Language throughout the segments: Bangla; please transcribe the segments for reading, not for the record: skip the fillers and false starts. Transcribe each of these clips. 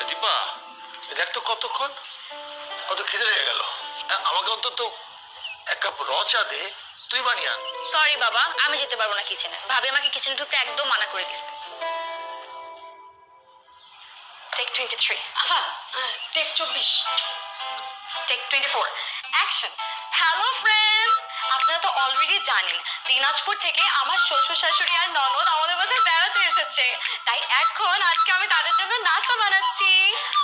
দীপা, দেখ তো কতক্ষণ, কত খিদে লেগে গেল। আমাকে অন্তত এক কাপ র চা দে, তুই বানিয়ে আন। সরি বাবা, আমি যেতে পারবো না কিচেনে। ভাবি আমাকে কিচেনে ঢুকতে একদম মানা করে দিছে। টেক 23 আফা, take 24, take 24 action. Hello friends, আপনারা তো অলরেডি জানেন দিনাজপুর থেকে আমার শ্বশুর শাশুড়ি আর ননদ আমাদের বাসায় বেড়াতে এসেছে। তাই এখন আজকে আমি তাদের জন্য নাস্তা বানাচ্ছি।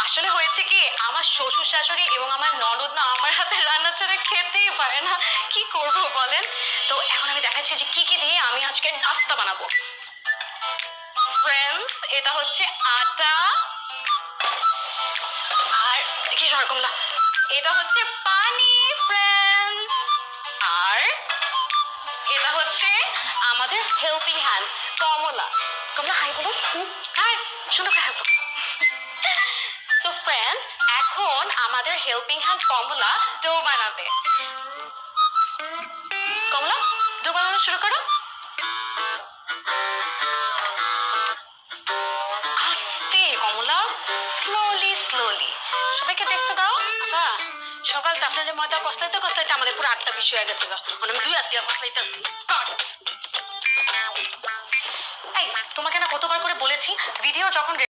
আসলে হয়েছে কি, আমার শ্বশুর শাশুড়ি এবং আমার ননদ না আমার হাতে রান্না ছাড়া খেতেই পারে না। কি করব বলেন? তো এখন আমি দেখাচ্ছি যে কি কি দিয়ে আমি আজকে নাস্তা বানাবো। ফ্রেন্ডস, এটা হচ্ছে আটা, আর কি কমলা, এটা হচ্ছে পানি ফ্রেন্ডস, আর এটা হচ্ছে আমাদের হেল্পিং হ্যান্ড কমলা। কমলা হাই বলো, হাই, সুন্দর করে হাই বলো। সো ফ্রেন্ডস, এখন আমাদের হেল্পিং হ্যান্ড কমলা ডো বানাবে। কমলা, ডো বানানো শুরু করো। আস্তে কমলা, স্লোলি স্লোলি। সবাইকে দেখতে দাও। বাবা, সকালটা আপনাদের ময়দা কষলাইতে কষলাইতে আমাদের পুরো 8টা বিষয় হয়ে গেছে। মানে আমি 2 হাত দিয়ে কষলাইতেছি। এই, তোমাকে না কতবার করে বলেছি ভিডিও যখন